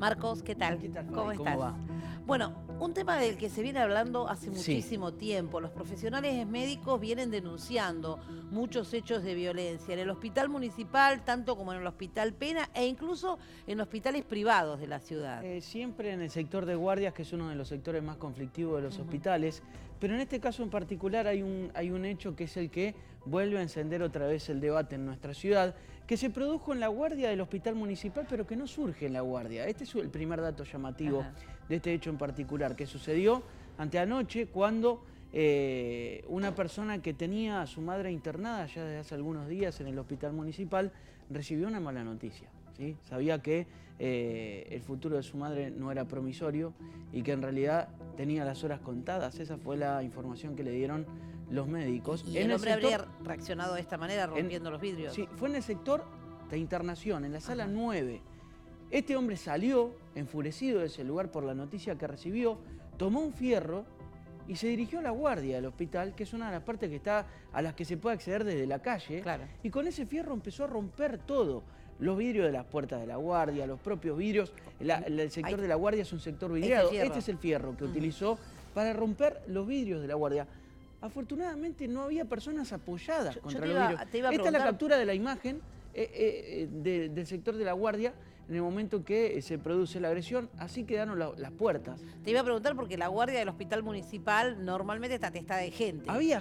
Marcos, ¿qué tal? ¿Qué tal, Fabi? ¿Cómo estás? ¿Cómo va? Bueno, un tema del que se viene hablando hace muchísimo tiempo. Los profesionales médicos vienen denunciando muchos hechos de violencia en el hospital municipal, tanto como en el hospital Pena e incluso en hospitales privados de la ciudad. Siempre en el sector de guardias, que es uno de los sectores más conflictivos de los hospitales, pero en este caso en particular hay un hecho que es el que vuelve a encender otra vez el debate en nuestra ciudad, que se produjo en la guardia del hospital municipal, pero que no surge en la guardia. Este es el primer dato llamativo de este hecho en particular, que sucedió anteanoche cuando una persona que tenía a su madre internada ya desde hace algunos días en el hospital municipal recibió una mala noticia. ¿Sí? Sabía que el futuro de su madre no era promisorio y que en realidad tenía las horas contadas. Esa fue la información que le dieron los médicos. ¿Y el hombre habría reaccionado de esta manera rompiendo los vidrios? Sí, fue en el sector de internación, en la sala 9. Este hombre salió enfurecido de ese lugar por la noticia que recibió, tomó un fierro y se dirigió a la guardia del hospital, que es una de las partes que está a las que se puede acceder desde la calle. Claro. Y con ese fierro empezó a romper todo. Los vidrios de las puertas de la guardia, los propios vidrios. El sector de la guardia es un sector vidriado. Este es el fierro que utilizó para romper los vidrios de la guardia. Afortunadamente no había personas apoyadas contra los vidrios. Esta es la captura de la imagen del sector de la guardia en el momento que se produce la agresión. Así quedaron las puertas. Te iba a preguntar porque la guardia del hospital municipal normalmente está atestada de gente. Había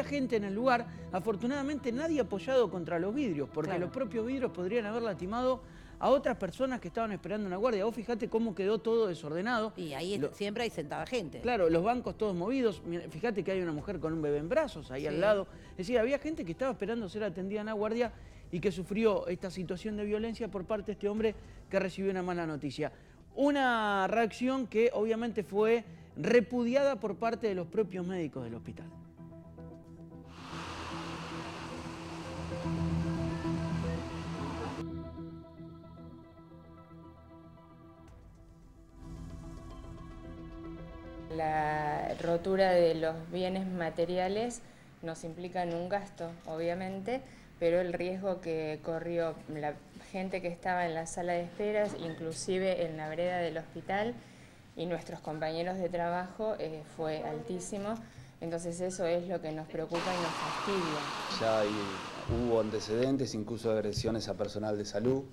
gente en el lugar. Afortunadamente nadie apoyado contra los vidrios, porque los propios vidrios podrían haber lastimado a otras personas que estaban esperando una guardia. Vos fijate cómo quedó todo desordenado. Y ahí siempre hay sentada gente. Claro, los bancos todos movidos. Fíjate que hay una mujer con un bebé en brazos ahí al lado. Es decir, había gente que estaba esperando ser atendida en la guardia y que sufrió esta situación de violencia por parte de este hombre que recibió una mala noticia. Una reacción que obviamente fue repudiada por parte de los propios médicos del hospital. La rotura de los bienes materiales nos implica en un gasto, obviamente, pero el riesgo que corrió la gente que estaba en la sala de esperas, inclusive en la vereda del hospital, y nuestros compañeros de trabajo fue altísimo. Entonces eso es lo que nos preocupa y nos fastidia. Ya hubo antecedentes, incluso agresiones a personal de salud.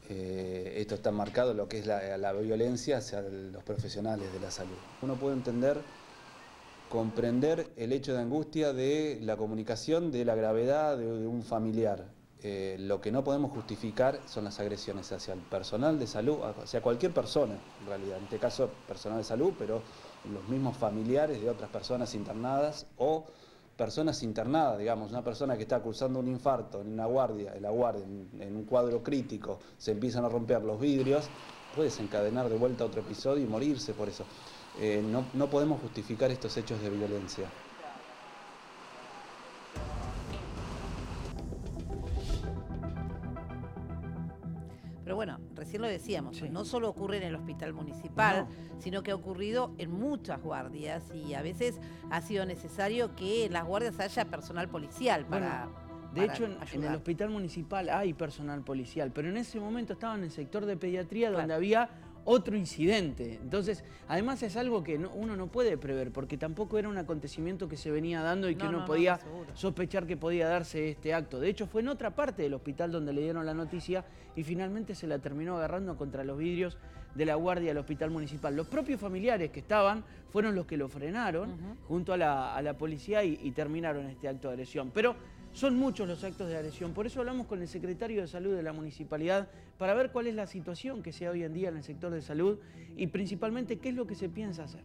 Esto está marcado lo que es la violencia hacia los profesionales de la salud. Uno puede comprender el hecho de angustia de la comunicación, de la gravedad de un familiar. Lo que no podemos justificar son las agresiones hacia el personal de salud, hacia cualquier persona, en realidad. En este caso, personal de salud, pero los mismos familiares de otras personas internadas o personas internadas, digamos, una persona que está cursando un infarto en la guardia, en un cuadro crítico, se empiezan a romper los vidrios, puede desencadenar de vuelta otro episodio y morirse por eso. No podemos justificar estos hechos de violencia. Pero bueno, recién lo decíamos, no solo ocurre en el hospital municipal, sino que ha ocurrido en muchas guardias y a veces ha sido necesario que en las guardias haya personal policial para... De hecho, en el hospital municipal hay personal policial, pero en ese momento estaba en el sector de pediatría donde había otro incidente. Entonces, además es algo que uno no puede prever, porque tampoco era un acontecimiento que se venía dando y que uno podía sospechar que podía darse este acto. De hecho, fue en otra parte del hospital donde le dieron la noticia y finalmente se la terminó agarrando contra los vidrios de la guardia del hospital municipal. Los propios familiares que estaban fueron los que lo frenaron junto a la policía y terminaron este acto de agresión. Pero son muchos los actos de agresión, por eso hablamos con el secretario de Salud de la Municipalidad para ver cuál es la situación que se da hoy en día en el sector de salud y principalmente qué es lo que se piensa hacer.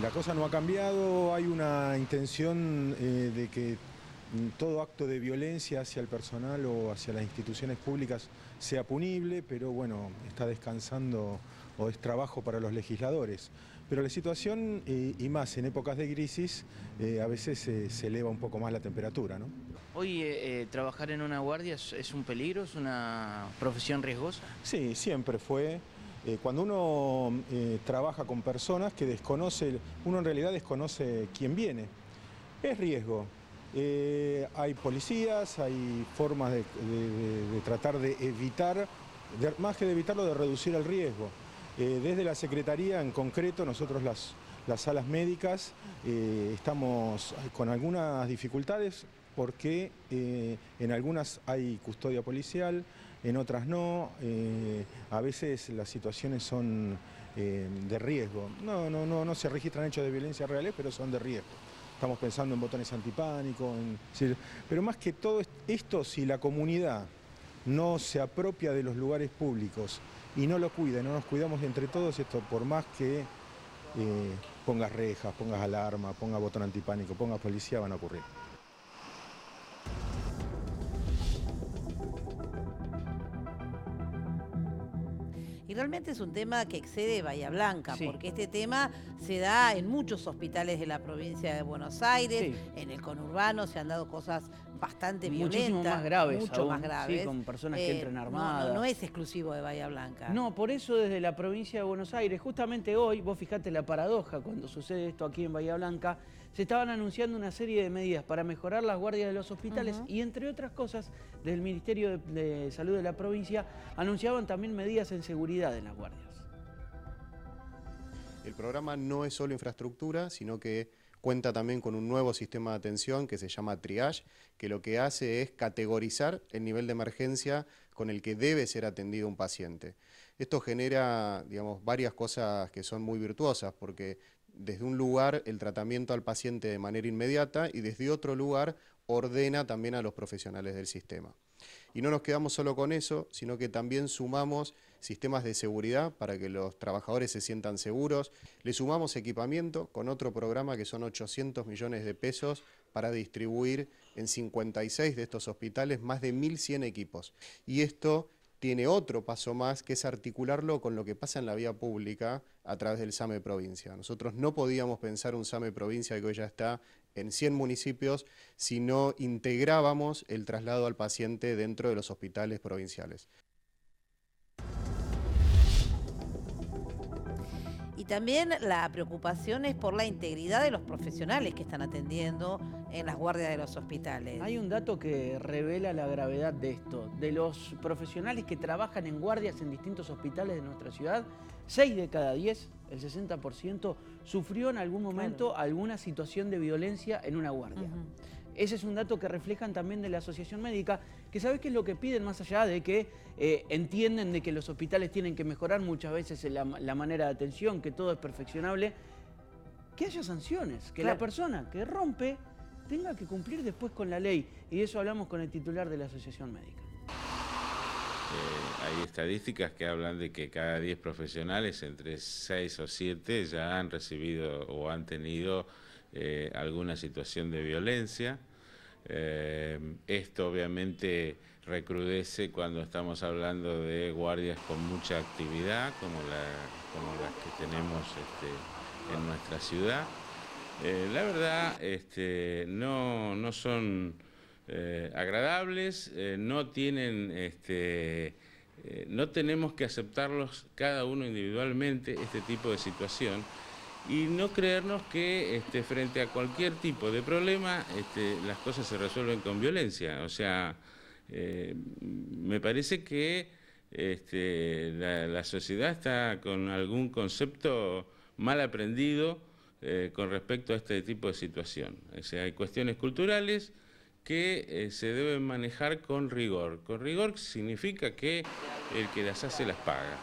La cosa no ha cambiado, hay una intención de que todo acto de violencia hacia el personal o hacia las instituciones públicas sea punible, pero bueno, está descansando o es trabajo para los legisladores. Pero la situación, y más en épocas de crisis, a veces se eleva un poco más la temperatura, ¿no? Hoy trabajar en una guardia es un peligro, es una profesión riesgosa. Sí, siempre fue. Cuando uno trabaja con personas que desconoce, uno en realidad desconoce quién viene, es riesgo. Hay policías, hay formas de tratar de evitar más que de evitarlo, de reducir el riesgo. Desde la Secretaría, en concreto, nosotros las salas médicas estamos con algunas dificultades porque en algunas hay custodia policial, en otras no. A veces las situaciones son de riesgo. No se registran hechos de violencia reales, pero son de riesgo. Estamos pensando en botones antipánico, pero más que todo esto, si la comunidad no se apropia de los lugares públicos y no lo cuida, no nos cuidamos entre todos, esto por más que pongas rejas, pongas alarma, pongas botón antipánico, pongas policía, van a ocurrir. Y realmente es un tema que excede Bahía Blanca, Sí. porque este tema se da en muchos hospitales de la provincia de Buenos Aires, Sí. en el conurbano se han dado cosas bastante violentas. Muchísimo más graves mucho aún, más graves. sí, con personas que entran No, armadas. no es exclusivo de Bahía Blanca. No, por eso desde la provincia de Buenos Aires, justamente hoy, vos fijate la paradoja, cuando sucede esto aquí en Bahía Blanca, se estaban anunciando una serie de medidas para mejorar las guardias de los hospitales y entre otras cosas, desde el Ministerio de Salud de la provincia, anunciaban también medidas en seguridad en las guardias. El programa no es solo infraestructura, sino que cuenta también con un nuevo sistema de atención que se llama triage, que lo que hace es categorizar el nivel de emergencia con el que debe ser atendido un paciente. Esto genera, digamos, varias cosas que son muy virtuosas, porque desde un lugar el tratamiento al paciente de manera inmediata y desde otro lugar ordena también a los profesionales del sistema. Y no nos quedamos solo con eso, sino que también sumamos sistemas de seguridad para que los trabajadores se sientan seguros. Le sumamos equipamiento con otro programa que son 800 millones de pesos para distribuir en 56 de estos hospitales más de 1.100 equipos. Y esto tiene otro paso más, que es articularlo con lo que pasa en la vía pública a través del SAME Provincia. Nosotros no podíamos pensar un SAME Provincia que hoy ya está en 100 municipios si no integrábamos el traslado al paciente dentro de los hospitales provinciales. Y también la preocupación es por la integridad de los profesionales que están atendiendo en las guardias de los hospitales. Hay un dato que revela la gravedad de esto. De los profesionales que trabajan en guardias en distintos hospitales de nuestra ciudad, 6 de cada 10, el 60%, sufrió en algún momento alguna situación de violencia en una guardia. Ese es un dato que reflejan también de la Asociación Médica, que ¿sabés qué es lo que piden más allá de que entienden de que los hospitales tienen que mejorar muchas veces la manera de atención, que todo es perfeccionable? Que haya sanciones, que la persona que rompe tenga que cumplir después con la ley. Y de eso hablamos con el titular de la Asociación Médica. Hay estadísticas que hablan de que cada 10 profesionales, entre 6 o 7, ya han recibido o han tenido alguna situación de violencia. Esto obviamente recrudece cuando estamos hablando de guardias con mucha actividad, como las que tenemos en nuestra ciudad. La verdad, no son agradables, no tienen, no tenemos que aceptarlos cada uno individualmente, este tipo de situación, y no creernos que frente a cualquier tipo de problema las cosas se resuelven con violencia. O sea, me parece que la sociedad está con algún concepto mal aprendido con respecto a este tipo de situación. O sea, hay cuestiones culturales que se deben manejar con rigor. Con rigor significa que el que las hace las paga.